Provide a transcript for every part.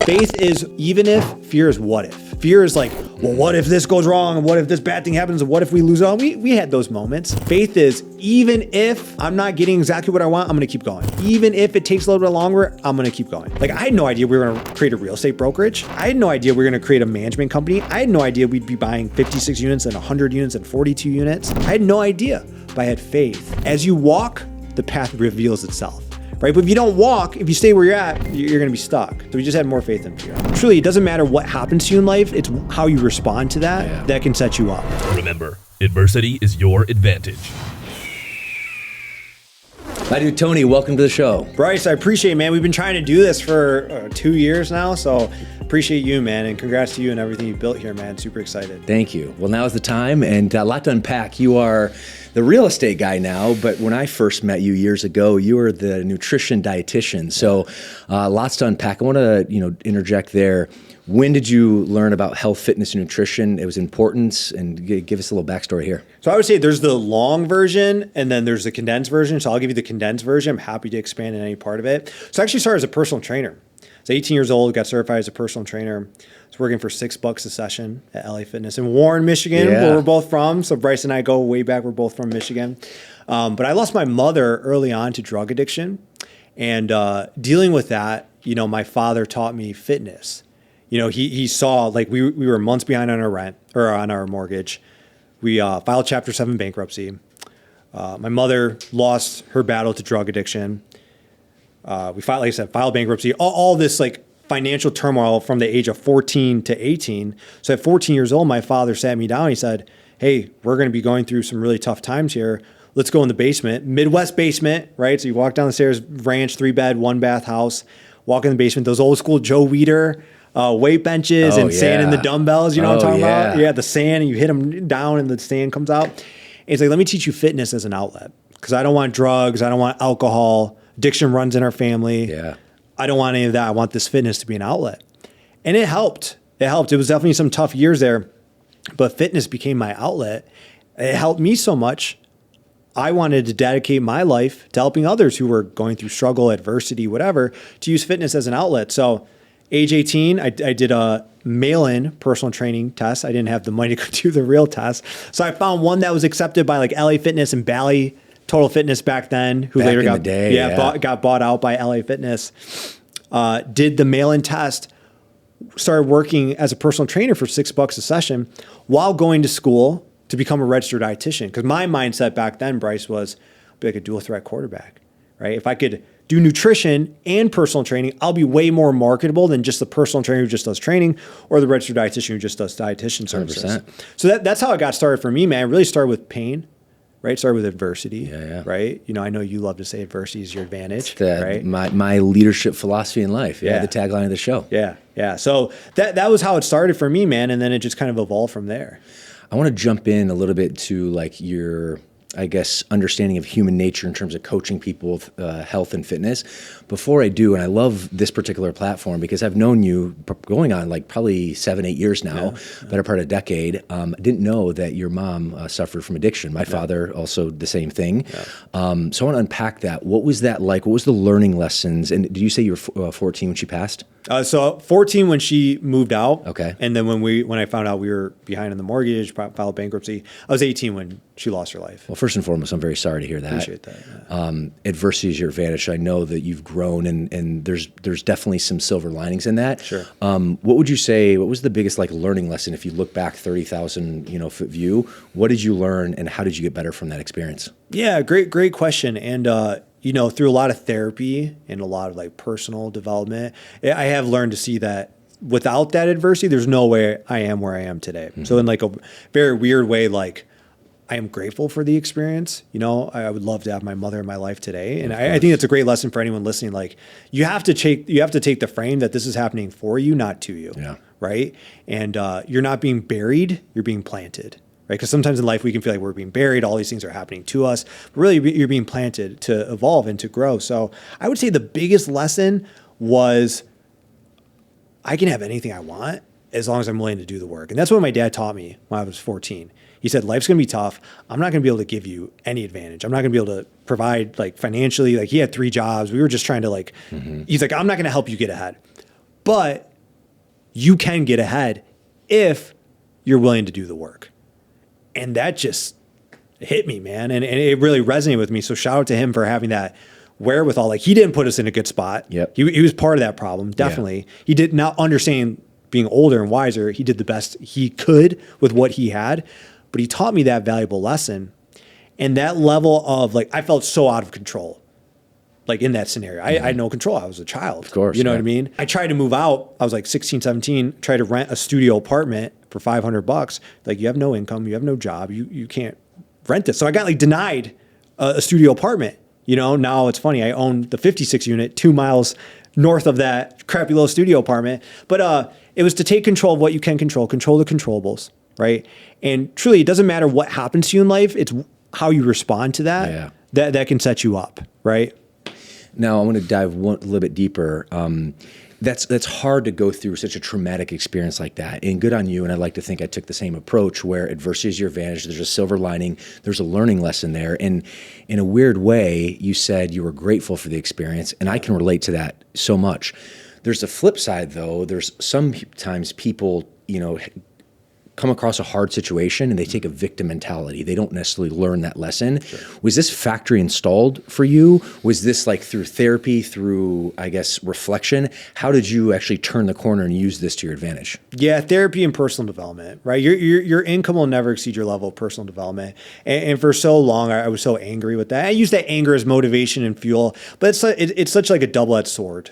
Faith is even if, fear is what if. Fear is like, well, what if this goes wrong? And what if this bad thing happens? And what if we lose all? We had those moments. Faith is, even if I'm not getting exactly what I want, I'm going to keep going. Even if it takes a little bit longer, I'm going to keep going. Like, I had no idea we were going to create a real estate brokerage. I had no idea we were going to create a management company. I had no idea we'd be buying 56 units and 100 units and 42 units. I had no idea, but I had faith. As you walk, the path reveals itself. Right? But if you don't walk, if you stay where you're at, you're going to be stuck. So we just had more faith in fear. Truly, it doesn't matter what happens to you in life. It's how you respond to that that can set you up. Remember, adversity is your advantage. Hi, dude. Tony, welcome to the show. Bryce, I appreciate it, man. We've been trying to do this for 2 years now. So appreciate you, man. And congrats to you and everything you built here, man. Super excited. Thank you. Well, now is the time and a lot to unpack. You are the real estate guy now, but when I first met you years ago, you were the nutrition dietitian. So lots to unpack. I want to, interject there. When did you learn about health, fitness, and nutrition? It was important, and give us a little backstory here. So I would say there's the long version, and then there's the condensed version. So I'll give you the condensed version. I'm happy to expand in any part of it. So I actually started as a personal trainer. I was 18 years old, got certified as a personal trainer. I was working for $6 a session at LA Fitness in Warren, Michigan, where we're both from. So Bryce and I go way back. We're both from Michigan. But I lost my mother early on to drug addiction. And dealing with that, my father taught me fitness. He saw, like, we were months behind on our rent or on our mortgage. We filed Chapter 7 bankruptcy. My mother lost her battle to drug addiction. We filed bankruptcy. All this like financial turmoil from the age of 14 to 18. So at 14 years old, my father sat me down. He said, "Hey, we're going to be going through some really tough times here. Let's go in the basement, Midwest basement, right? So you walk down the stairs, ranch, 3-bed, 1-bath house, walk in the basement, those old school Joe Weider weight benches and sand in the dumbbells. You know what I'm talking about? Yeah, the sand, and you hit them down and the sand comes out. And it's like, let me teach you fitness as an outlet, because I don't want drugs. I don't want alcohol. Addiction runs in our family. Yeah. I don't want any of that. I want this fitness to be an outlet. And it helped. It was definitely some tough years there, but fitness became my outlet. It helped me so much. I wanted to dedicate my life to helping others who were going through struggle, adversity, whatever, to use fitness as an outlet. So age 18, I did a mail-in personal training test. I didn't have the money to do the real test. So I found one that was accepted by like LA Fitness and Bally Total Fitness back then, who later got bought out by LA Fitness. Did the mail-in test, started working as a personal trainer for $6 a session while going to school to become a registered dietitian. Because my mindset back then, Bryce, was be like a dual threat quarterback, right? If I could do nutrition and personal training, I'll be way more marketable than just the personal trainer who just does training or the registered dietitian who just does dietitian services. 100%. So that's how it got started for me, man. It really started with pain. Right, started with adversity. Right, I know you love to say adversity is your advantage. Right, my leadership philosophy in life. The tagline of the show. Yeah. So that was how it started for me, man, and then it just kind of evolved from there. I want to jump in a little bit to like your, I guess, understanding of human nature in terms of coaching people with health and fitness. Before I do, and I love this particular platform because I've known you going on like probably 7-8 years now, better part of a decade. I didn't know that your mom suffered from addiction. My father also the same thing. So I want to unpack that. What was that like? What was the learning lessons? And did you say you were 14 when she passed? So 14 when she moved out. Okay. And then when I found out we were behind on the mortgage, filed bankruptcy, I was 18 when she lost her life. Well, first and foremost, I'm very sorry to hear that. Appreciate that. Adversity is your advantage. I know that you've grown and there's definitely some silver linings in that. Sure. What would you say, what was the biggest like learning lesson if you look back 30,000 foot view? What did you learn and how did you get better from that experience? Yeah, great question. And through a lot of therapy and a lot of like personal development, I have learned to see that without that adversity, there's no way I am where I am today. Mm-hmm. So in like a very weird way, like I am grateful for the experience. I would love to have my mother in my life today. And I think it's a great lesson for anyone listening. Like you have to take the frame that this is happening for you, not to you. Yeah. Right. And you're not being buried, you're being planted. Right? Because sometimes in life we can feel like we're being buried. All these things are happening to us. But really, you're being planted to evolve and to grow. So I would say the biggest lesson was I can have anything I want as long as I'm willing to do the work. And that's what my dad taught me when I was 14. He said, life's going to be tough. I'm not going to be able to give you any advantage. I'm not going to be able to provide like financially. Like he had 3 jobs. We were just trying to he's like, I'm not going to help you get ahead. But you can get ahead if you're willing to do the work. And that just hit me, man. And it really resonated with me. So shout out to him for having that wherewithal. Like, he didn't put us in a good spot. Yep. He was part of that problem, definitely. Yeah. He did not understand being older and wiser. He did the best he could with what he had, but he taught me that valuable lesson. And that level of, like, I felt so out of control. Like, in that scenario, I had no control. I was a child. Of course. You know what I mean? I tried to move out. I was like 16, 17, tried to rent a studio apartment for $500. Like, you have no income, you have no job, you can't rent this. So I got like denied a studio apartment. You know, now it's funny. I own the 56 unit 2 miles north of that crappy little studio apartment. But it was to take control of what you can control the controllables, right? And truly, it doesn't matter what happens to you in life. It's how you respond to that, that can set you up, right? Now, I want to dive a little bit deeper. That's hard to go through such a traumatic experience like that. And good on you. And I'd like to think I took the same approach, where adversity is your advantage. There's a silver lining. There's a learning lesson there. And in a weird way, you said you were grateful for the experience. And I can relate to that so much. There's the flip side, though. There's sometimes people, come across a hard situation and they take a victim mentality. They don't necessarily learn that lesson. Sure. Was this factory installed for you? Was this like through therapy, through, I guess, reflection? How did you actually turn the corner and use this to your advantage? Yeah, therapy and personal development, right? Your income will never exceed your level of personal development. And for so long, I was so angry with that. I use that anger as motivation and fuel, but it's such like a double-edged sword.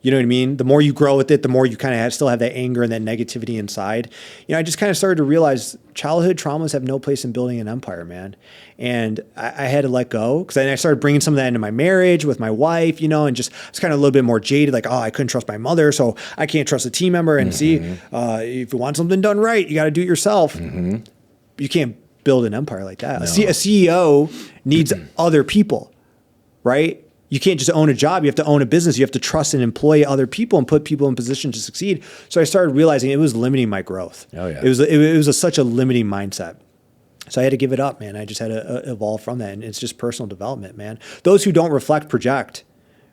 You know what I mean? The more you grow with it, the more you kind of still have that anger and that negativity inside. I just kind of started to realize childhood traumas have no place in building an empire, man. And I had to let go, because then I started bringing some of that into my marriage with my wife, and just it's kind of a little bit more jaded. Like, I couldn't trust my mother, so I can't trust a team member. And if you want something done right, you got to do it yourself. You can't build an empire like that. No. A CEO needs other people, right? You can't just own a job. You have to own a business. You have to trust and employ other people and put people in position to succeed. So I started realizing it was limiting my growth. Oh, yeah. It was such a limiting mindset. So I had to give it up, man. I just had to evolve from that. And it's just personal development, man. Those who don't reflect project,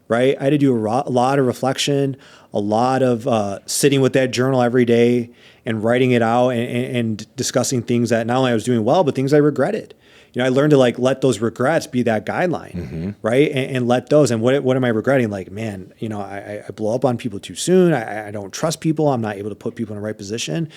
right? I had to do a lot of reflection, a lot of sitting with that journal every day and writing it out and discussing things that not only I was doing well, but things I regretted. I learned to let those regrets be that guideline, right? And let those. And what am I regretting? Like, man, I blow up on people too soon. I don't trust people. I'm not able to put people in the right position.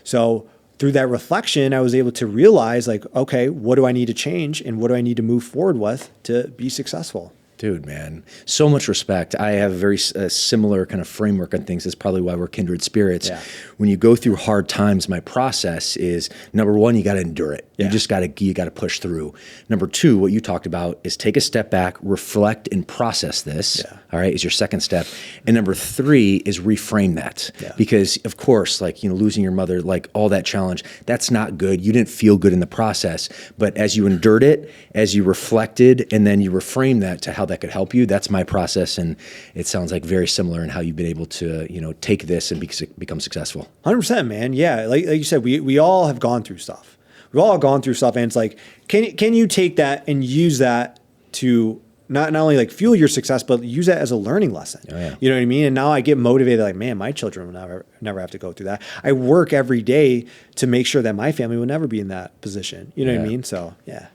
So through that reflection, I was able to realize, okay, what do I need to change and what do I need to move forward with to be successful? Dude, man, so much respect. I have a very similar kind of framework on things. That's probably why we're kindred spirits. Yeah. When you go through hard times, my process is, number one, you got to endure it. Yeah. You got to push through. Number two, what you talked about is take a step back, reflect and process this. Yeah. All right, is your second step. And number three is reframe that. Yeah. Because of course, losing your mother, all that challenge, that's not good. You didn't feel good in the process, but as you endured it, as you reflected, and then you reframe that to how that could help you. That's my process, and it sounds like very similar in how you've been able to, take this and become successful. 100%, man. Yeah, like you said, we all have gone through stuff. We've all gone through stuff, and it's like, can you take that and use that to not only fuel your success, but use that as a learning lesson? Oh, yeah. You know what I mean? And now I get motivated, man, my children will never have to go through that. I work every day to make sure that my family will never be in that position. You know what I mean? So yeah.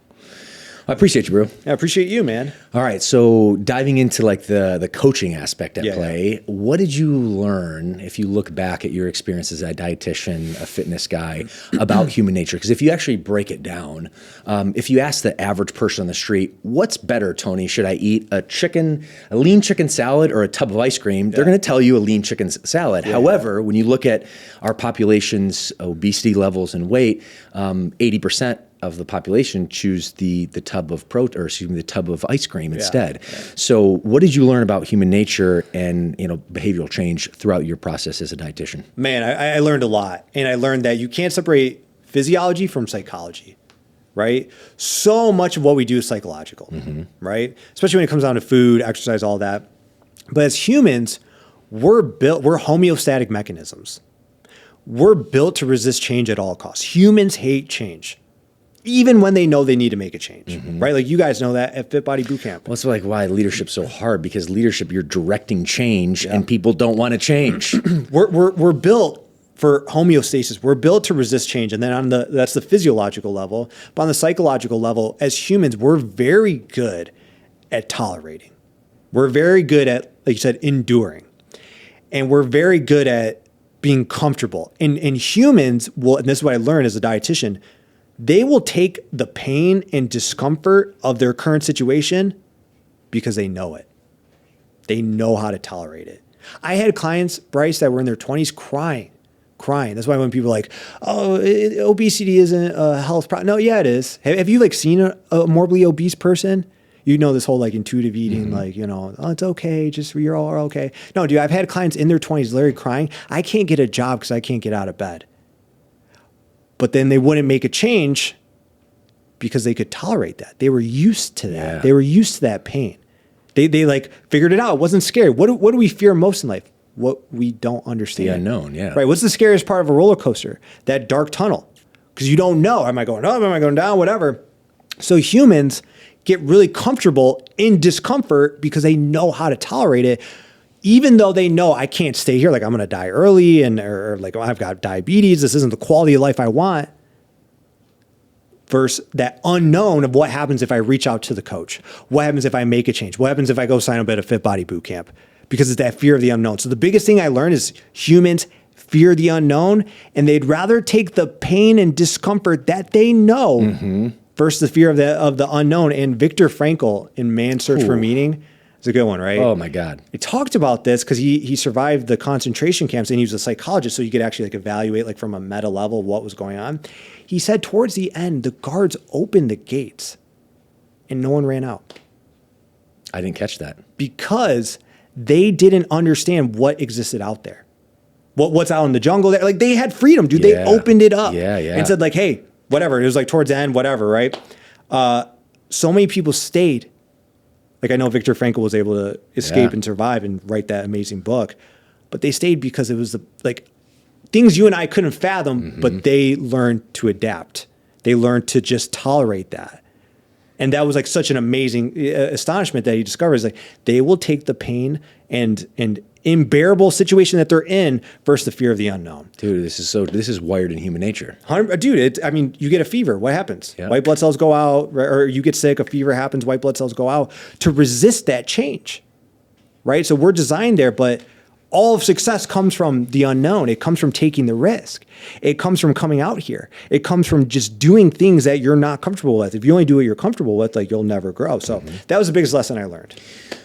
I appreciate you, bro. I appreciate you, man. All right, so diving into the coaching aspect at play, what did you learn, if you look back at your experience as a dietitian, a fitness guy, about human nature? Because if you actually break it down, if you ask the average person on the street, what's better, Tony? Should I eat a lean chicken salad or a tub of ice cream? They're going to tell you a lean chicken salad. Yeah. However, when you look at our population's obesity levels and weight, 80% of the population choose the tub of the tub of ice cream instead. Yeah. So what did you learn about human nature and behavioral change throughout your process as a dietitian? Man, I learned a lot. And I learned that you can't separate physiology from psychology, right? So much of what we do is psychological, right? Especially when it comes down to food, exercise, all that. But as humans, we're homeostatic mechanisms. We're built to resist change at all costs. Humans hate change. even when they know they need to make a change, right? Like you guys know that at Fit Body Bootcamp. Well, it's like why leadership's so hard, because leadership, you're directing change and people don't want to change. We're built for homeostasis. We're built to resist change. And then that's the physiological level. But on the psychological level, as humans, we're very good at tolerating. We're very good at, like you said, enduring. And we're very good at being comfortable. And humans will, and this is what I learned as a dietitian, they will take the pain and discomfort of their current situation because they know it. They know how to tolerate it. I had clients, Bryce, that were in their 20s crying. That's why when people are like, oh, obesity isn't a health problem. No, yeah, it is. Have you like seen a morbidly obese person? You know, this whole like intuitive eating, like, you know, oh, it's okay. Just you're all okay. No, dude, I've had clients in their 20s literally crying. I can't get a job because I can't get out of bed. But then they wouldn't make a change because they could tolerate that. They were used to that. Yeah. They were used to that pain. They like figured it out. It wasn't scary. What do we fear most in life? What we don't understand. The unknown, yeah. Right. What's the scariest part of a roller coaster? That dark tunnel. Because you don't know. Am I going up? Am I going down? Whatever. So humans get really comfortable in discomfort because they know how to tolerate it. Even though they know I can't stay here, like I'm going to die early or like I've got diabetes, this isn't the quality of life I want, versus that unknown of what happens if I reach out to the coach. What happens if I make a change? What happens if I go sign up at a Fit Body Bootcamp? Because it's that fear of the unknown. So the biggest thing I learned is humans fear the unknown, and they'd rather take the pain and discomfort that they know versus the fear of the unknown. And Viktor Frankl in Man's Search for Meaning, it's a good one, right? Oh my God. He talked about this because he survived the concentration camps and he was a psychologist. So you could actually like evaluate like from a meta level what was going on. He said towards the end, the guards opened the gates and no one ran out. I didn't catch that. Because they didn't understand what existed out there. What's out in the jungle there. Like they had freedom, dude. Yeah. They opened it up And said like, hey, whatever. It was like towards the end, whatever, right? So many people stayed. Like I know Viktor Frankl was able to escape and survive and write that amazing book, but they stayed because it was like things you and I couldn't fathom, but they learned to adapt. They learned to just tolerate that. And that was like such an amazing astonishment that he discovered is like, they will take the pain and unbearable situation that they're in versus the fear of the unknown. Dude, this is wired in human nature. Dude, you get a fever. What happens? Yeah. White blood cells go out, or you get sick, a fever happens, white blood cells go out to resist that change, right? So we're designed there, but all of success comes from the unknown. It comes from taking the risk. It comes from coming out here. It comes from just doing things that you're not comfortable with. If you only do what you're comfortable with, like you'll never grow. So that was the biggest lesson I learned.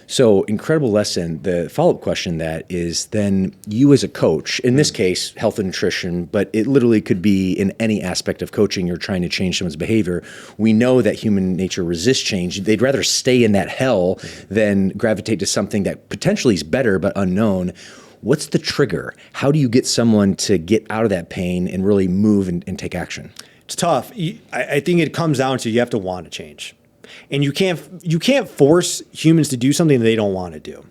So incredible lesson. The follow-up question that is then you as a coach, in this case, health and nutrition, but it literally could be in any aspect of coaching. You're trying to change someone's behavior. We know that human nature resists change. They'd rather stay in that hell than gravitate to something that potentially is better but unknown. What's the trigger? How do you get someone to get out of that pain and really move and take action? It's tough. I think it comes down to you have to want to change. And you can't force humans to do something that they don't want to do,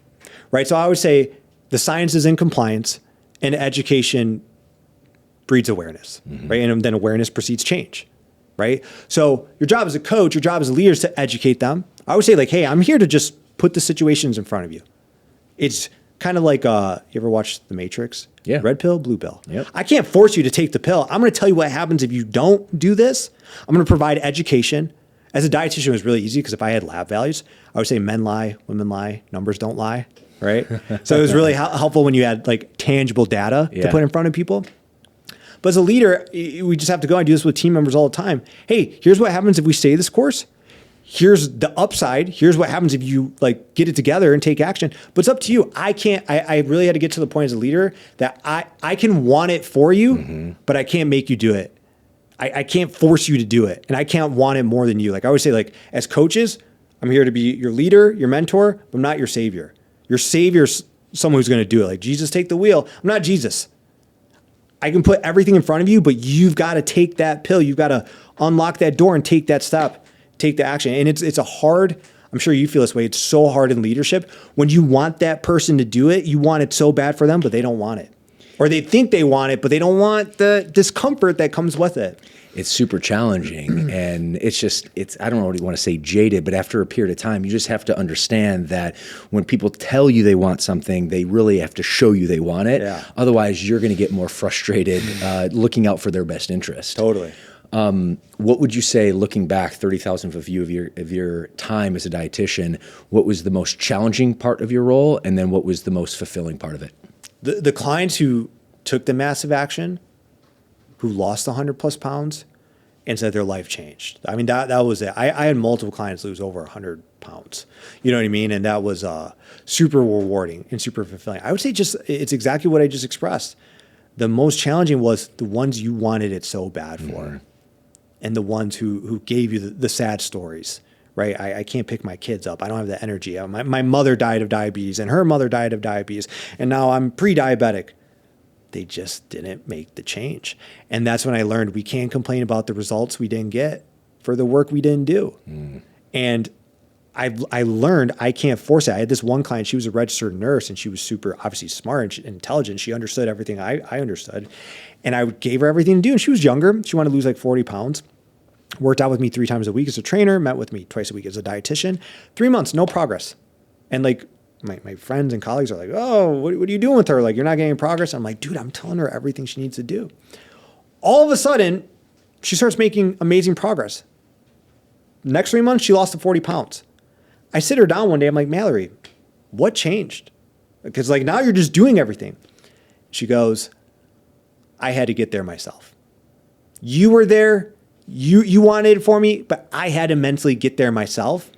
right? So I would say the science is in compliance and education breeds awareness, right? And then awareness precedes change, right? So your job as a coach, your job as a leader is to educate them. I would say like, hey, I'm here to just put the situations in front of you. It's kind of like, you ever watch The Matrix? Yeah. Red pill, blue pill. Yep. I can't force you to take the pill. I'm going to tell you what happens if you don't do this. I'm going to provide education. As a dietitian, it was really easy because if I had lab values, I would say men lie, women lie, numbers don't lie, right? So it was really helpful when you had like tangible data to put in front of people. But as a leader, we just have to go. I do this with team members all the time. Hey, here's what happens if we stay this course. Here's the upside. Here's what happens if you like get it together and take action. But it's up to you. I really had to get to the point as a leader that I can want it for you, but I can't make you do it. I can't force you to do it. And I can't want it more than you. Like I always say, like as coaches, I'm here to be your leader, your mentor, but I'm not your savior. Your savior's someone who's going to do it. Like Jesus, take the wheel. I'm not Jesus. I can put everything in front of you, but you've got to take that pill. You've got to unlock that door and take that step, take the action. And it's a hard, I'm sure you feel this way. It's so hard in leadership. When you want that person to do it, you want it so bad for them, but they don't want it. Or they think they want it, but they don't want the discomfort that comes with it. It's super challenging, and I don't really want to say jaded, but after a period of time, you just have to understand that when people tell you they want something, they really have to show you they want it. Yeah. Otherwise, you're going to get more frustrated looking out for their best interest. Totally. What would you say, looking back 30,000 foot view of your time as a dietitian, what was the most challenging part of your role, and then what was the most fulfilling part of it? The clients who took the massive action, who lost 100 plus pounds and said their life changed. I mean, that was it. I had multiple clients lose over 100 pounds. You know what I mean? And that was super rewarding and super fulfilling. I would say it's exactly what I just expressed. The most challenging was the ones you wanted it so bad for, and the ones who gave you the sad stories. Right, I can't pick my kids up. I don't have the energy. My mother died of diabetes, and her mother died of diabetes, and now I'm pre-diabetic. They just didn't make the change. And that's when I learned we can't complain about the results we didn't get for the work we didn't do. And I learned I can't force it. I had this one client, she was a registered nurse, and she was super obviously smart and intelligent. She understood everything I understood. And I gave her everything to do. And she was younger. She wanted to lose like 40 pounds. Worked out with me 3 times a week as a trainer, met with me twice a week as a dietitian. 3 months, no progress. And like my friends and colleagues are like, oh, what are you doing with her? Like, you're not getting progress. I'm like, dude, I'm telling her everything she needs to do. All of a sudden, she starts making amazing progress. Next 3 months, she lost to 40 pounds. I sit her down one day. I'm like, Mallory, what changed? Because like now you're just doing everything. She goes, I had to get there myself. You were there. You wanted it for me, but I had to mentally get there myself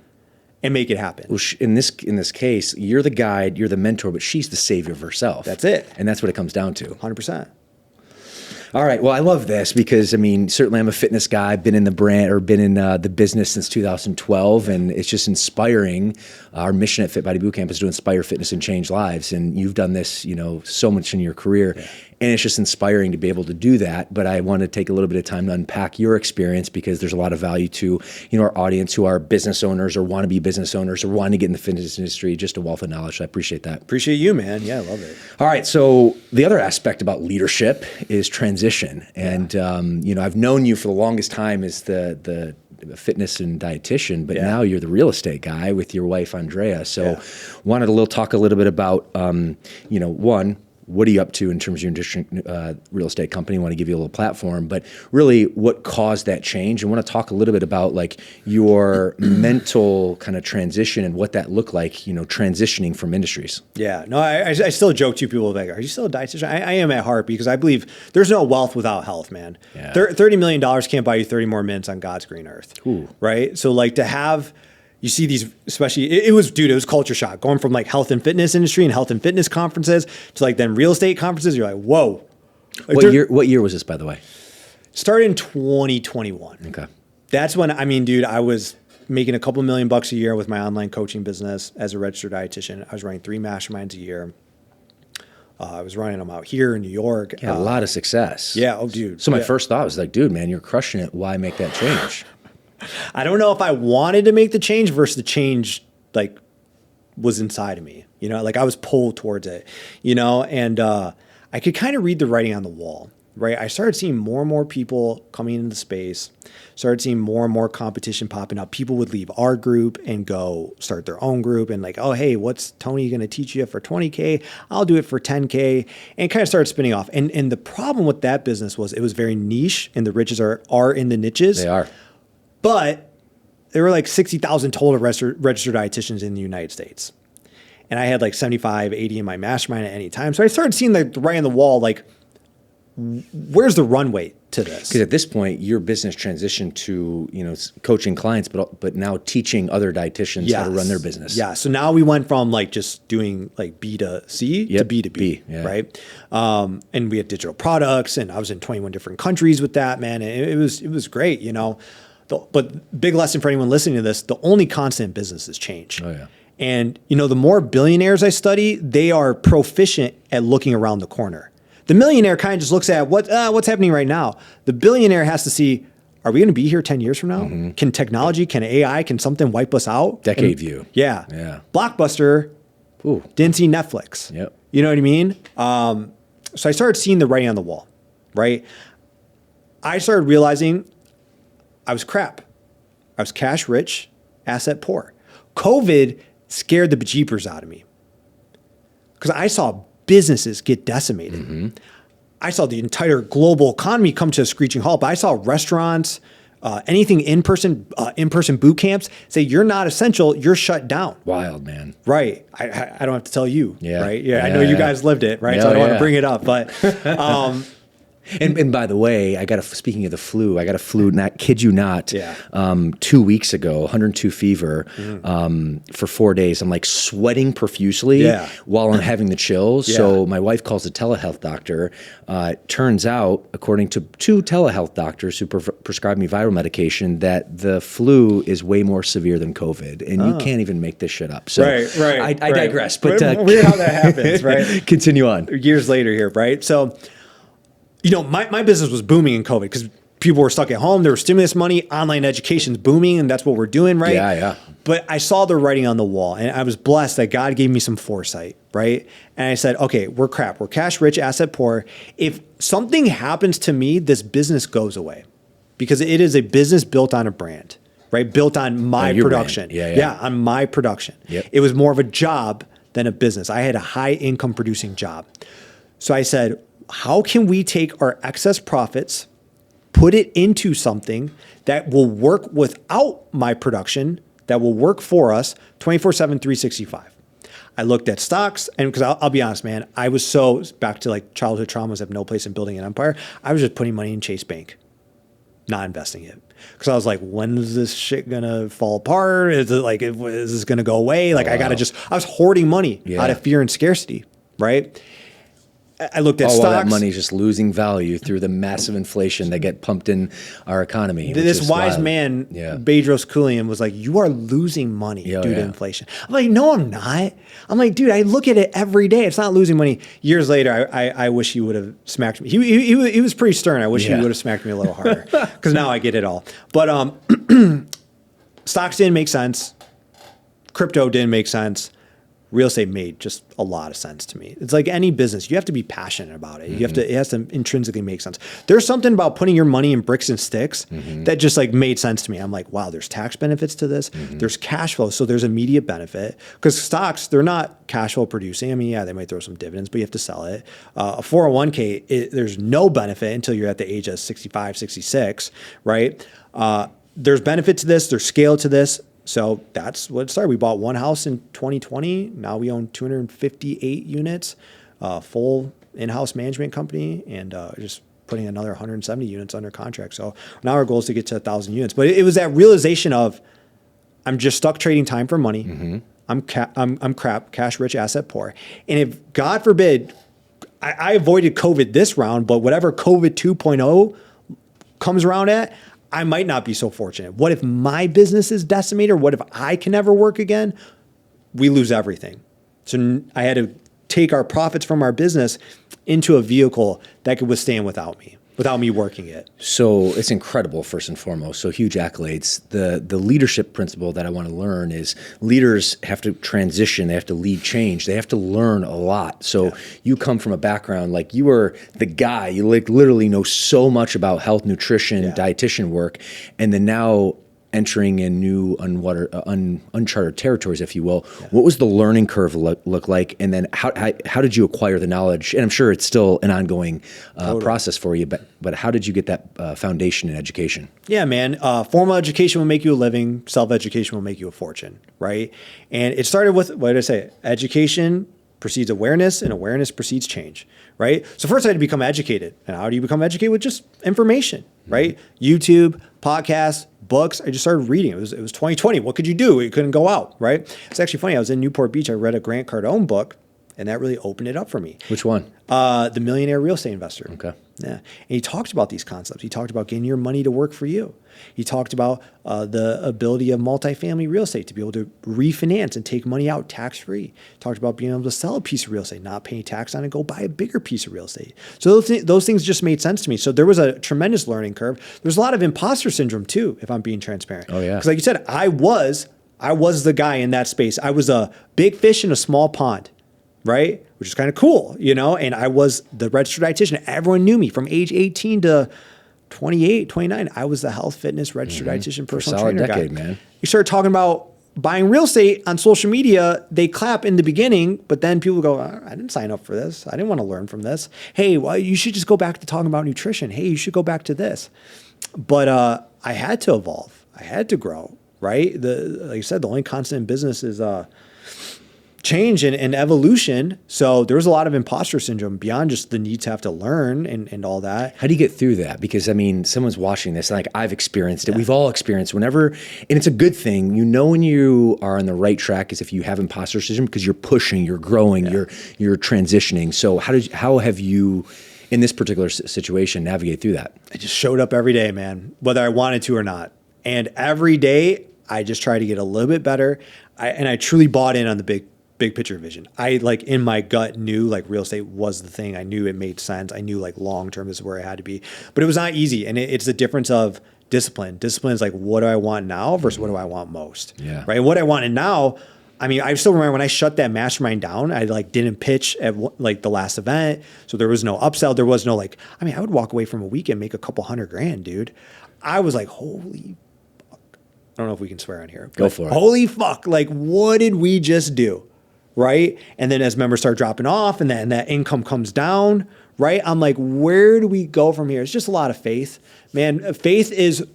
and make it happen. Well, in this case, you're the guide, you're the mentor, but she's the savior of herself. That's it. And that's what it comes down to. 100%. All right. Well, I love this because, I mean, certainly I'm a fitness guy. I've been in the brand or been in the business since 2012, and it's just inspiring. Our mission at Fit Body Bootcamp is to inspire fitness and change lives. And you've done this, so much in your career. Yeah. And it's just inspiring to be able to do that. But I want to take a little bit of time to unpack your experience because there's a lot of value to, our audience who are business owners or want to be business owners or want to get in the fitness industry, just a wealth of knowledge. So I appreciate that. Appreciate you, man. Yeah, I love it. All right. So the other aspect about leadership is transition. And, I've known you for the longest time as the fitness and dietitian, but now you're the real estate guy with your wife, Andrea. So wanted to talk a little bit about, one, what are you up to in terms of your real estate company? I want to give you a little platform, but really what caused that change? I want to talk a little bit about like your mental kind of transition and what that looked like, transitioning from industries. Yeah, no, I still joke to people like, are you still a dietitian? I am at heart because I believe there's no wealth without health, man. Yeah. $30 million can't buy you 30 more minutes on God's green earth. Ooh. Right? So like to have, you see these, especially, it was culture shock. Going from like health and fitness industry and health and fitness conferences to like then real estate conferences, you're like, whoa. Like what year was this, by the way? Started in 2021. Okay. That's when, I was making a couple $1 million a year with my online coaching business as a registered dietitian. I was running 3 masterminds a year. I was running them out here in New York. Yeah, a lot of success. Yeah. Oh, dude. So my first thought was like, dude, man, you're crushing it. Why make that change? I don't know if I wanted to make the change versus the change like was inside of me, like I was pulled towards it, and I could kind of read the writing on the wall, right? I started seeing more and more people coming into the space, started seeing more and more competition popping up. People would leave our group and go start their own group and like, oh, hey, what's Tony going to teach you for 20K? I'll do it for 10K, and kind of started spinning off. And the problem with that business was it was very niche, and the riches are in the niches. They are. But there were like 60,000 total registered dietitians in the United States. And I had like 75, 80 in my mastermind at any time. So I started seeing the writing on the wall, like, where's the runway to this? Because at this point, your business transitioned to, coaching clients, but now teaching other dietitians how to run their business. Yeah. So now we went from like just doing like B to C to B to B, right? And we had digital products, and I was in 21 different countries with that, man. And it was great, But big lesson for anyone listening to this, the only constant in business is change. Oh, yeah. And, the more billionaires I study, they are proficient at looking around the corner. The millionaire kind of just looks at what's happening right now. The billionaire has to see, are we going to be here 10 years from now? Mm-hmm. Can technology, can AI, can something wipe us out? Decade view. Yeah. Yeah. Blockbuster, didn't see Netflix. Yep. You know what I mean? So I started seeing the writing on the wall, right? I started realizing I was crap. I was cash rich, asset poor. COVID scared the bejeepers out of me because I saw businesses get decimated. Mm-hmm. I saw the entire global economy come to a screeching halt. But I saw restaurants, anything in-person boot camps say you're not essential, you're shut down. Wild, man. Right. I don't have to tell you. Yeah. Right. Yeah. I know you guys lived it. Right. Yeah, So I don't want to bring it up, but. And by the way, speaking of the flu, I got a flu, not kid you not, 2 weeks ago, 102 fever for 4 days. I'm like sweating profusely while I'm having the chills. Yeah. So my wife calls a telehealth doctor. Turns out, according to two telehealth doctors who prescribed me viral medication, that the flu is way more severe than COVID. And you can't even make this shit up. So I digress. But weird how that happens, right? Continue on. Years later here, right? So, my business was booming in COVID because people were stuck at home. There was stimulus money, online education's booming, and that's what we're doing, right? Yeah. But I saw the writing on the wall, and I was blessed that God gave me some foresight, right? And I said, okay, we're crap. We're cash rich, asset poor. If something happens to me, this business goes away because it is a business built on a brand, right? Built on my production. Yeah, on my production. Yep. It was more of a job than a business. I had a high income producing job. So I said, how can we take our excess profits, put it into something that will work without my production, that will work for us 24/7, 365? I looked at stocks, and because I'll be honest, man, I was so back to like childhood traumas have no place in building an empire. I was just putting money in Chase Bank, not investing it. Because I was like, when is this shit gonna fall apart? Is this gonna go away? Like, I was hoarding money out of fear and scarcity, right? I looked at stocks. All that money is just losing value through the massive inflation that get pumped in our economy. This wise man, Bedros Keuilian, was like, you are losing money due to inflation. I'm like, no, I'm not. I'm like, dude, I look at it every day. It's not losing money. Years later, I wish he would have smacked me. He was pretty stern. I wish he would have smacked me a little harder because now I get it all. But stocks didn't make sense. Crypto didn't make sense. Real estate made just a lot of sense to me. It's like any business. You have to be passionate about it. It has to intrinsically make sense. There's something about putting your money in bricks and sticks that just like made sense to me. I'm like, wow, there's tax benefits to this. There's cash flow. So there's immediate benefit because stocks, they're not cash flow producing. I mean, yeah, they might throw some dividends, but you have to sell it. A 401k, there's no benefit until you're at the age of 65, 66, right? There's benefit to this. There's scale to this. So that's what it started. We bought one house in 2020. Now we own 258 units, full in-house management company, and just putting another 170 units under contract. So now our goal is to get to 1,000 units. But it was that realization of I'm just stuck trading time for money. I'm crap, cash rich, asset poor. And if God forbid, I avoided COVID this round, but whatever COVID 2.0 comes around at, I might not be so fortunate. What if my business is decimated? Or what if I can never work again? We lose everything. So I had to take our profits from our business into a vehicle that could withstand without me working it. So it's incredible, first and foremost. So huge accolades. The leadership principle that I want to learn is leaders have to transition. They have to lead change. They have to learn a lot. So you come from a background, like you were the guy, you like literally know so much about health, nutrition, dietitian work. And then now entering in new uncharted territories, if you will. What was the learning curve look like? And then how did you acquire the knowledge? And I'm sure it's still an ongoing process for you, but how did you get that foundation in education? Yeah, man. Formal education will make you a living. Self-education will make you a fortune, right? And it started with, what did I say? Education precedes awareness, and awareness precedes change, right? So first I had to become educated. And how do you become educated? With just information, right? YouTube, podcasts, books. I just started reading. It was 2020. What could you do? You couldn't go out, right? It's actually funny. I was in Newport Beach. I read a Grant Cardone book, and that really opened it up for me. Which one? The Billionaire Real Estate Investor. Okay. Yeah. And he talked about these concepts. He talked about getting your money to work for you. He talked about the ability of multifamily real estate to be able to refinance and take money out tax-free. Talked about being able to sell a piece of real estate, not paying tax on it, go buy a bigger piece of real estate. So those things just made sense to me. So there was a tremendous learning curve. There's a lot of imposter syndrome too, if I'm being transparent. Oh yeah. Because like you said, I was the guy in that space. I was a big fish in a small pond, right? Which is kind of cool, And I was the registered dietitian. Everyone knew me from age 18 to 28, 29, I was the health, fitness, registered dietitian, personal solid trainer decade, guy. man. You start talking about buying real estate on social media, they clap in the beginning, but then people go, I didn't sign up for this. I didn't want to learn from this. Hey, well, you should just go back to talking about nutrition. Hey, you should go back to this. But I had to evolve. I had to grow, right? Like you said, the only constant in business is change and evolution. So there was a lot of imposter syndrome beyond just the need to have to learn and all that. How do you get through that? Because I mean, someone's watching this, like I've experienced it. We've all experienced whenever, and it's a good thing. You know when you are on the right track is if you have imposter syndrome because you're pushing, you're growing, you're transitioning. So how have you, in this particular situation, navigate through that? I just showed up every day, man, whether I wanted to or not. And every day I just try to get a little bit better. And I truly bought in on the big picture vision. I like in my gut knew like real estate was the thing. I knew it made sense. I knew like long-term this is where I had to be, but it was not easy. And it's the difference of discipline. Discipline is like, what do I want now versus what do I want most? Yeah. Right. And what I wanted now, I mean, I still remember when I shut that mastermind down, I like didn't pitch at like the last event. So there was no upsell. There was no like, I mean, I would walk away from a weekend, make a couple $100,000, dude. I was like, holy fuck. I don't know if we can swear on here. Go for it. Holy fuck. Like, what did we just do? Right. And then as members start dropping off and that income comes down, right? I'm like, where do we go from here? It's just a lot of faith, man. Faith is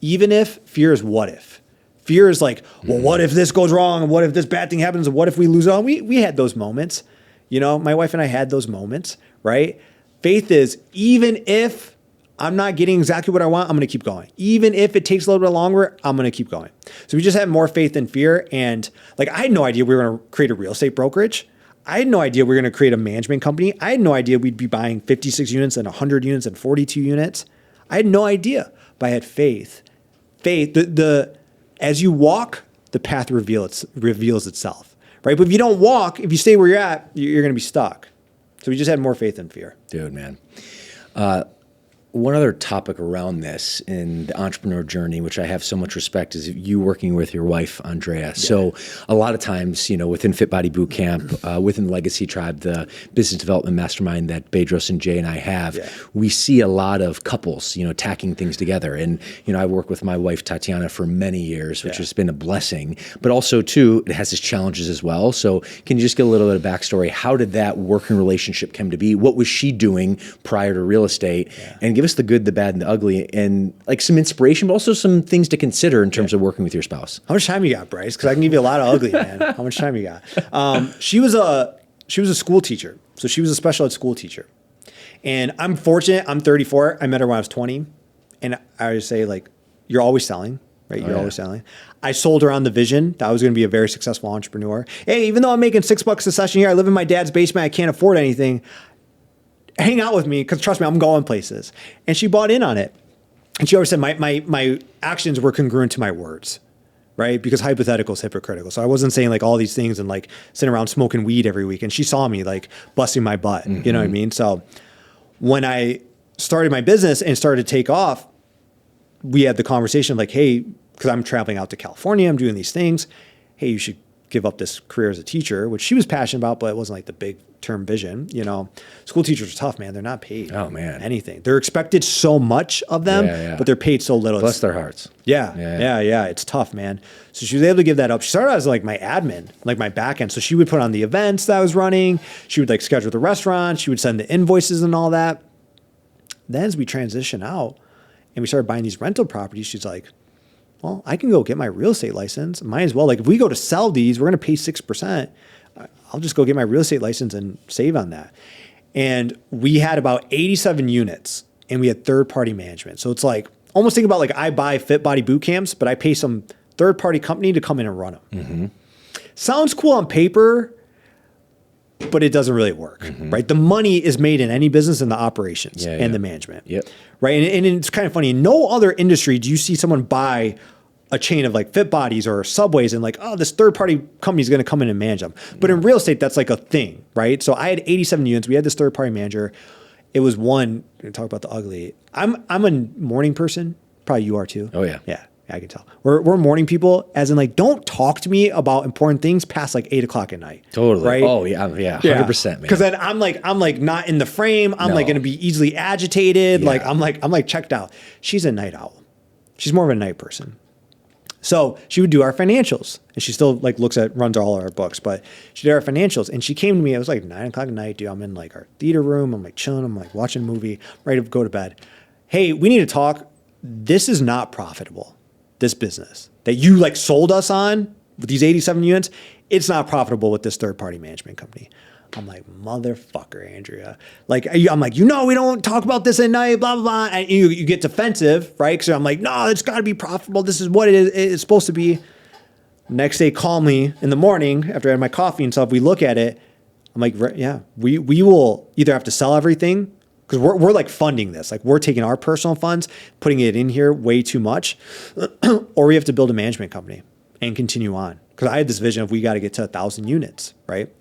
even if, fear is what if. Fear is like, well, what if this goes wrong? And what if this bad thing happens? And what if we lose all? We had those moments, you know, my wife and I had those moments, right? Faith is even if I'm not getting exactly what I want, I'm going to keep going. Even if it takes a little bit longer, I'm going to keep going. So we just have more faith than fear. And like, I had no idea we were going to create a real estate brokerage. I had no idea we were going to create a management company. I had no idea we'd be buying 56 units and 100 units and 42 units. I had no idea, but I had faith. Faith, as you walk, the path reveals itself, right? But if you don't walk, if you stay where you're at, you're going to be stuck. So we just had more faith than fear. Dude, man. One other topic around this in the entrepreneur journey, which I have so much respect, is you working with your wife, Andrea. Yeah. So a lot of times, you know, within Fit Body Bootcamp, within Legacy Tribe, the business development mastermind that Bedros and Jay and I have, we see a lot of couples, you know, tacking things together. And, you know, I work with my wife, Tatiana, for many years, which has been a blessing. But also, too, it has its challenges as well. So can you just get a little bit of backstory? How did that working relationship come to be? What was she doing prior to real estate? And give us the good, the bad, and the ugly, and like some inspiration, but also some things to consider in terms of working with your spouse. How much time you got, Bryce? Because I can give you a lot of ugly, man. How much time you got? She was a school teacher, so she was a special ed school teacher, and I'm fortunate. I'm 34. I met her when I was 20, and I would say like, you're always selling, right? You're always selling. I sold her on the vision that I was going to be a very successful entrepreneur. Hey, even though I'm making $6 a session here, I live in my dad's basement. I can't afford anything. Hang out with me because trust me, I'm going places. And she bought in on it. And she always said my actions were congruent to my words, right? Because hypothetical is hypocritical. So I wasn't saying like all these things and like sitting around smoking weed every week. And she saw me like busting my butt, you know what I mean? So when I started my business and started to take off, we had the conversation of like, hey, because I'm traveling out to California, I'm doing these things. Hey, you should give up this career as a teacher, which she was passionate about, but it wasn't like the big term vision. You know, school teachers are tough, man. They're not paid. Oh man, anything. They're expected so much of them, but they're paid so little. Bless their hearts. Yeah. It's tough, man. So she was able to give that up. She started as like my admin, like my back end. So she would put on the events that I was running. She would like schedule the restaurant. She would send the invoices and all that. Then as we transition out and we started buying these rental properties, she's like, well, I can go get my real estate license. Might as well. Like if we go to sell these, we're going to pay 6%. I'll just go get my real estate license and save on that. And we had about 87 units and we had third-party management. So it's like, almost think about like I buy Fit Body boot camps, but I pay some third-party company to come in and run them. Mm-hmm. Sounds cool on paper, but it doesn't really work, right? The money is made in any business in the operations and the management, right? And it's kind of funny. In no other industry do you see someone buy a chain of like Fit Bodies or Subways and like, oh, this third-party company is going to come in and manage them. But in real estate, that's like a thing, right? So I had 87 units. We had this third-party manager. It was one, talk about the ugly. I'm a morning person. Probably you are too. Oh, yeah. Yeah. I can tell. We're morning people, as in like, don't talk to me about important things past like 8 o'clock at night. Totally. Right? Oh yeah, 100%, man. Because then I'm like not in the frame. I'm like going to be easily agitated. Yeah. Like I'm like checked out. She's a night owl. She's more of a night person. So she would do our financials, and she still like runs all our books, but she did our financials. And she came to me, it was like 9 o'clock at night, dude. I'm in like our theater room. I'm like chilling. I'm like watching a movie, ready to go to bed. Hey, we need to talk. This is not profitable. This business that you like sold us on with these 87 units, it's not profitable with this third-party management company. I'm like, motherfucker, Andrea. Like, I'm like, we don't talk about this at night, blah, blah, blah. And you get defensive, right? So I'm like, no, it's got to be profitable. This is what it is. It's supposed to be. Next day, calmly in the morning, after I had my coffee and stuff, we look at it. I'm like, yeah, we will either have to sell everything, because we're like funding this. Like we're taking our personal funds, putting it in here way too much, or we have to build a management company and continue on. Because I had this vision of we got to get to 1,000 units, right?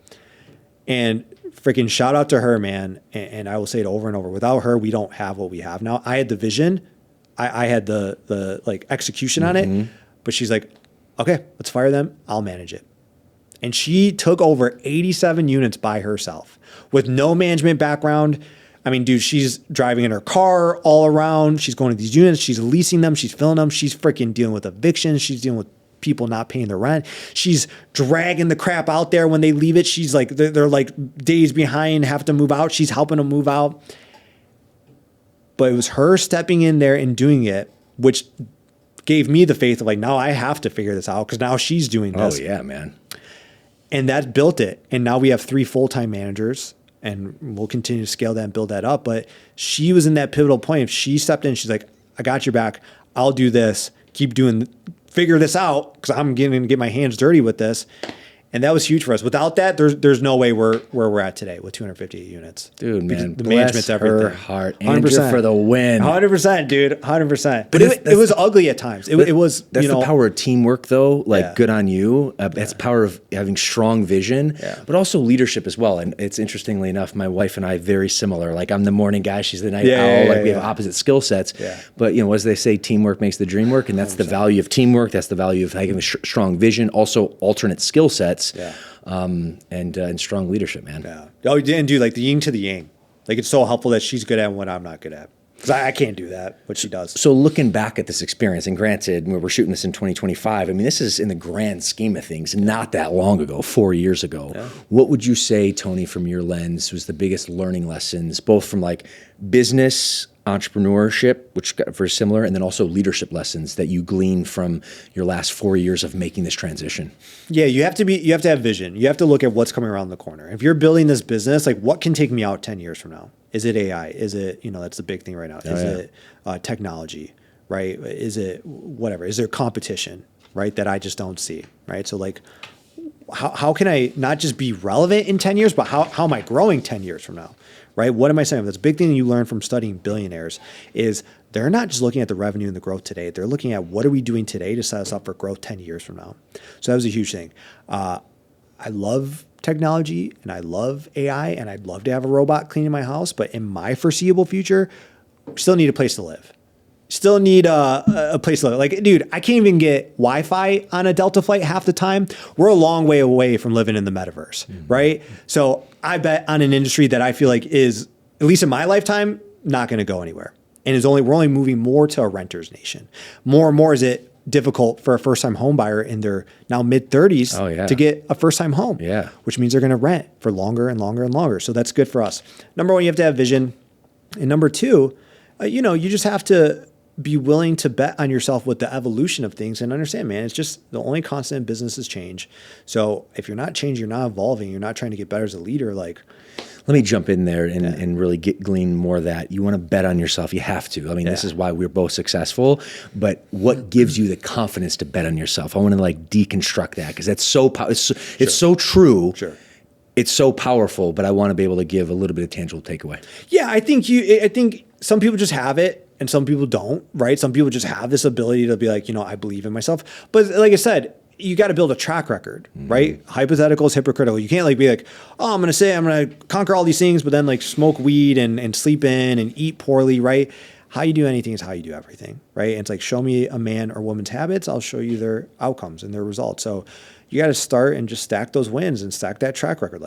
And freaking shout out to her, man. And I will say it over and over. Without her, we don't have what we have now. I had the vision. I had the like execution on it. But she's like, okay, let's fire them. I'll manage it. And she took over 87 units by herself with no management background. I mean, dude, she's driving in her car all around. She's going to these units. She's leasing them. She's filling them. She's freaking dealing with evictions. She's dealing with people not paying their rent. She's dragging the crap out there when they leave it. She's like, they're like days behind, have to move out. She's helping them move out. But it was her stepping in there and doing it, which gave me the faith of like, now I have to figure this out because now she's doing this. Oh, yeah, man. And that built it. And now we have 3 full-time managers. And we'll continue to scale that and build that up. But she was in that pivotal point. If she stepped in, she's like, I got your back. I'll do this. Figure this out because I'm going to get my hands dirty with this. And that was huge for us. Without that, there's no way where we're at today with 258 units. Dude, man, the management's everything. Her heart. Andrea for the win. 100%, dude. 100%. But it was ugly at times. It was, that's the power of teamwork, though. Like, good on you. That's the power of having strong vision, but also leadership as well. And it's interestingly enough, my wife and I very similar. Like, I'm the morning guy. She's the night owl. Like, we have opposite skill sets. Yeah. But, as they say, teamwork makes the dream work. And that's 100%. The value of teamwork. That's the value of having a strong vision. Also, alternate skill sets. Yeah. And strong leadership, man. Yeah. Oh, and dude, like the yin to the yang. Like it's so helpful that she's good at what I'm not good at. Because I can't do that, what she does. So looking back at this experience, and granted, we're shooting this in 2025. I mean, this is in the grand scheme of things, not that long ago, 4 years ago. Yeah. What would you say, Tony, from your lens, was the biggest learning lessons, both from like business, entrepreneurship, which got very similar, and then also leadership lessons that you gleaned from your last 4 years of making this transition? Yeah, you have to have vision. You have to look at what's coming around the corner. If you're building this business, like what can take me out 10 years from now? Is it AI? Is it, that's the big thing right now. Is it technology, right? Is it whatever? Is there competition, right? That I just don't see, right? So like, how can I not just be relevant in 10 years, but how am I growing 10 years from now? Right? What am I saying? That's a big thing that you learn from studying billionaires is they're not just looking at the revenue and the growth today. They're looking at what are we doing today to set us up for growth 10 years from now. So that was a huge thing. I love technology and I love AI and I'd love to have a robot cleaning my house. But in my foreseeable future, we still need a place to live. Still need a place to live. Like, dude, I can't even get Wi-Fi on a Delta flight half the time. We're a long way away from living in the metaverse, right? So I bet on an industry that I feel like is, at least in my lifetime, not going to go anywhere. And we're only moving more to a renter's nation. More and more is it difficult for a first-time home buyer in their now mid-30s to get a first-time home, which means they're going to rent for longer and longer and longer. So that's good for us. Number one, you have to have vision. And number two, you just have to be willing to bet on yourself with the evolution of things and understand, man, it's just the only constant in business is change. So if you're not changing, you're not evolving, you're not trying to get better as a leader, like. Let me jump in there and really glean more of that. You want to bet on yourself. You have to. I mean, this is why we're both successful. But what gives you the confidence to bet on yourself? I want to like deconstruct that because that's so it's so true. Sure. It's so powerful, but I want to be able to give a little bit of tangible takeaway. Yeah, I think some people just have it and some people don't, right? Some people just have this ability to be like, I believe in myself. But like I said, you got to build a track record, right? Hypothetical is hypocritical. You can't like be like, oh, I'm going to conquer all these things, but then like smoke weed and sleep in and eat poorly, right? how you do anything is how you do everything, right? And it's like, show me a man or woman's habits, I'll show you their outcomes and their results. So you got to start and just stack those wins and stack that track record.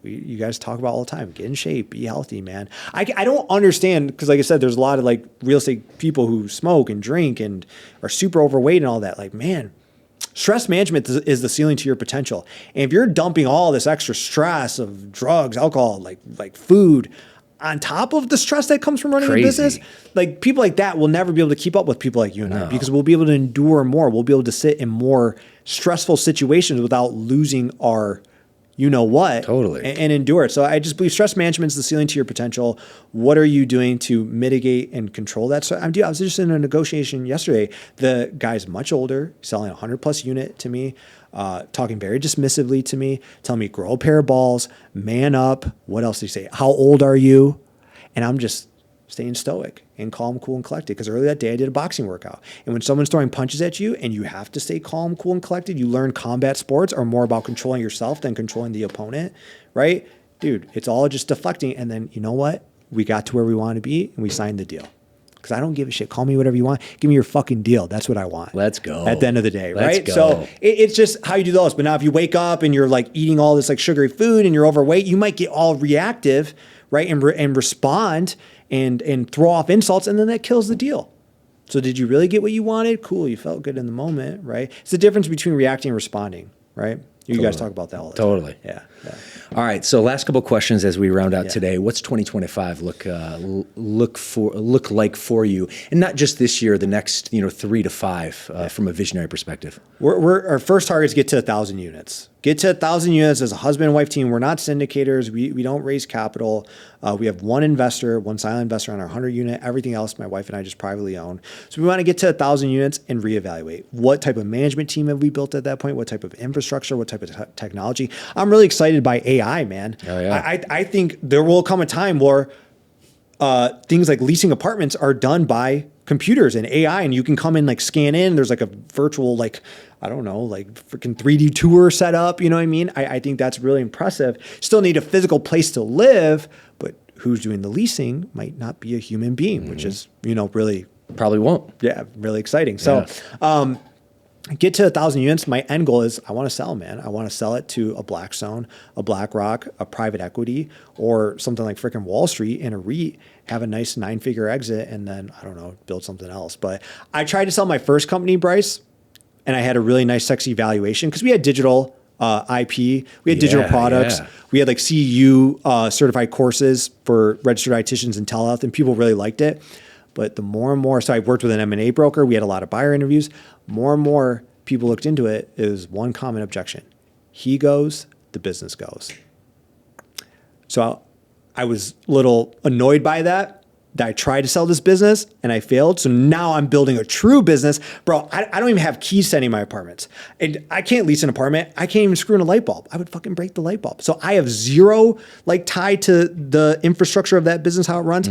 You guys talk about all the time, get in shape, be healthy, man. I don't understand, because like I said, there's a lot of like real estate people who smoke and drink and are super overweight and all that. Like, man, stress management is the ceiling to your potential. And if you're dumping all this extra stress of drugs, alcohol, like food, on top of the stress that comes from running a business, like people like that will never be able to keep up with people like you and I, because we'll be able to endure more. We'll be able to sit in more stressful situations without losing our, Totally. and endure it. So I just believe stress management is the ceiling to your potential. What are you doing to mitigate and control that? So I was just in a negotiation yesterday. The guy's much older, selling a 100+ unit to me, talking very dismissively to me, telling me grow a pair of balls, man up. What else did he say? How old are you? And I'm just staying stoic and calm, cool, and collected. Because earlier that day I did a boxing workout. And when someone's throwing punches at you and you have to stay calm, cool, and collected, you learn combat sports are more about controlling yourself than controlling the opponent, right? Dude, it's all just deflecting. And then, you know what? We got to where we want to be and we signed the deal. Because I don't give a shit. Call me whatever you want. Give me your fucking deal. That's what I want. Let's go. At the end of the day, Let's right? go. So it's just how you do those. But now if you wake up and you're like eating all this like sugary food and you're overweight, you might get all reactive, right? And respond and throw off insults, and then that kills the deal. So did you really get what you wanted? Cool. You felt good in the moment, right? It's the difference between reacting and responding, right? You guys talk about that all the time. Totally. Yeah. All right. So last couple of questions as we round out today. What's 2025 look like for you, and not just this year, the next 3 to 5 from a visionary perspective? Our first target is get to 1,000 units. Get to 1,000 units as a husband and wife team. We're not syndicators. We don't raise capital. We have one investor, one silent investor on our 100 unit. Everything else, my wife and I just privately own. So we want to get to 1,000 units and reevaluate. What type of management team have we built at that point? What type of infrastructure? What type of technology? I'm really excited by AI, man. Oh, yeah. I think there will come a time where things like leasing apartments are done by computers and AI, and you can come in, like scan in. There's like a virtual, like, I don't know, like freaking 3D tour set up. You know what I mean? I think that's really impressive. Still need a physical place to live, but who's doing the leasing might not be a human being, which is, really Probably won't. Yeah, really exciting. So, get to 1,000 units. My end goal is I want to sell, man. I want to sell it to a Blackstone, a BlackRock, a private equity, or something like freaking Wall Street in a REIT, have a nice 9-figure exit, and then, I don't know, build something else. But I tried to sell my first company, Bryce, and I had a really nice, sexy valuation because we had digital IP, we had digital products, we had like CEU certified courses for registered dietitians and telehealth, and people really liked it. But the more and more, so I worked with an M&A broker. We had a lot of buyer interviews. More and more people looked into it. It was one common objection. He goes, the business goes. So I was a little annoyed by that I tried to sell this business and I failed. So now I'm building a true business. Bro, I don't even have keys to any of my apartments. And I can't lease an apartment. I can't even screw in a light bulb. I would fucking break the light bulb. So I have zero like tie to the infrastructure of that business, how it runs.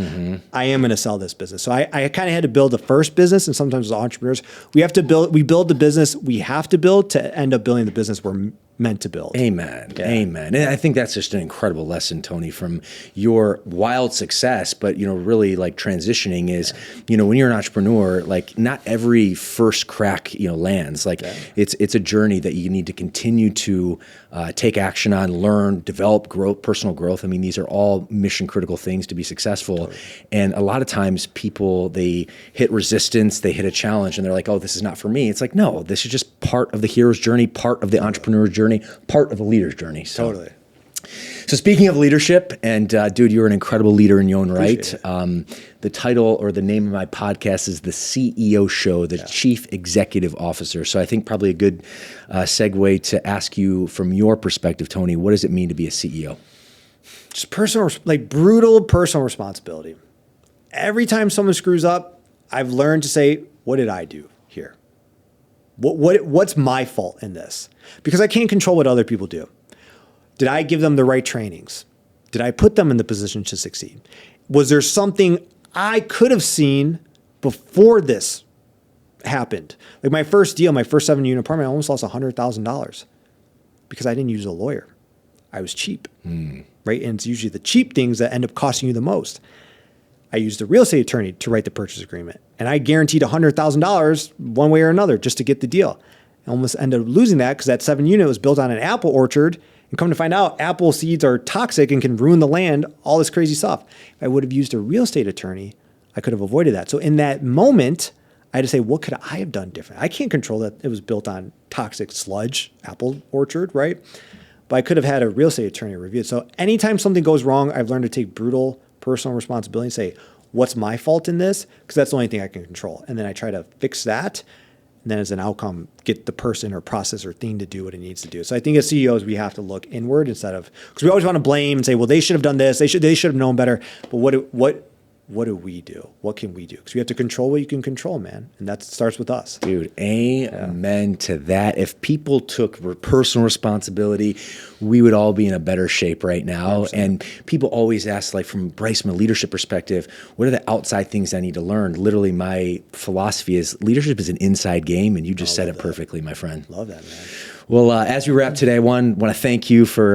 I am going to sell this business. So I kind of had to build the first business. And sometimes as entrepreneurs, we build the business we have to build to end up building the business we're meant to build. Amen. Yeah. Amen. And I think that's just an incredible lesson, Tony, from your wild success, but, really like transitioning is, when you're an entrepreneur, like not every first crack, lands. Like it's a journey that you need to continue to take action on, learn, develop, grow, personal growth. I mean, these are all mission critical things to be successful. Totally. And a lot of times people, they hit resistance, they hit a challenge and they're like, oh, this is not for me. It's like, no, this is just part of the hero's journey, part of the entrepreneur's journey, part of the leader's journey. So. Totally. So speaking of leadership, and dude, you're an incredible leader in your own right. The title or the name of my podcast is The CEO Show, the Chief Executive Officer. So I think probably a good segue to ask you from your perspective, Tony, what does it mean to be a CEO? Just brutal personal responsibility. Every time someone screws up, I've learned to say, what did I do here? What's my fault in this? Because I can't control what other people do. Did I give them the right trainings? Did I put them in the position to succeed? Was there something I could have seen before this happened? Like my first deal, my first 7-unit apartment, I almost lost $100,000 because I didn't use a lawyer. I was cheap, right? And it's usually the cheap things that end up costing you the most. I used a real estate attorney to write the purchase agreement. And I guaranteed $100,000 one way or another just to get the deal. I almost ended up losing that because that 7-unit was built on an apple orchard. And come to find out, apple seeds are toxic and can ruin the land, all this crazy stuff. If I would have used a real estate attorney, I could have avoided that. So in that moment, I had to say, what could I have done different? I can't control that it was built on toxic sludge, apple orchard, right? But I could have had a real estate attorney review it. So anytime something goes wrong, I've learned to take brutal personal responsibility and say, what's my fault in this? Because that's the only thing I can control. And then I try to fix that. And then as an outcome, get the person or process or thing to do what it needs to do. So I think as CEOs, we have to look inward instead of, because we always want to blame and say, well, they should have done this. They should have known better. But what do we do? What can we do? Because we have to control what you can control, man. And that starts with us. Dude, amen to that. If people took personal responsibility, we would all be in a better shape right now. 100%. And people always ask, like, from Bryce, from a leadership perspective, what are the outside things I need to learn? Literally, my philosophy is leadership is an inside game, and you just said it perfectly, my friend. Love that, man. Well, as we wrap today, I want to thank you for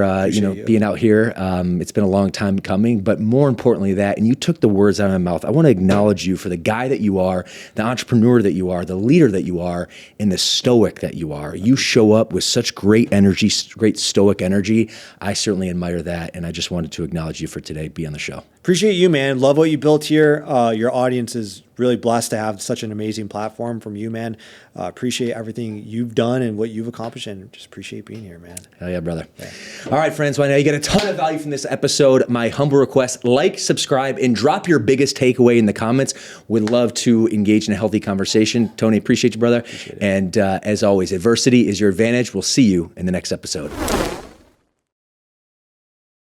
being out here. It's been a long time coming, but more importantly and you took the words out of my mouth. I want to acknowledge you for the guy that you are, the entrepreneur that you are, the leader that you are, and the stoic that you are. You show up with such great energy, great stoic energy. I certainly admire that, and I just wanted to acknowledge you for today. Be on the show. Appreciate you, man. Love what you built here. Your audience is really blessed to have such an amazing platform from you, man. Appreciate everything you've done and what you've accomplished, and just appreciate being here, man. Hell yeah, brother. Yeah. All right, friends. Well, I know you get a ton of value from this episode. My humble request, like, subscribe, and drop your biggest takeaway in the comments. Would love to engage in a healthy conversation. Tony, appreciate you, brother. Appreciate it. And as always, adversity is your advantage. We'll see you in the next episode.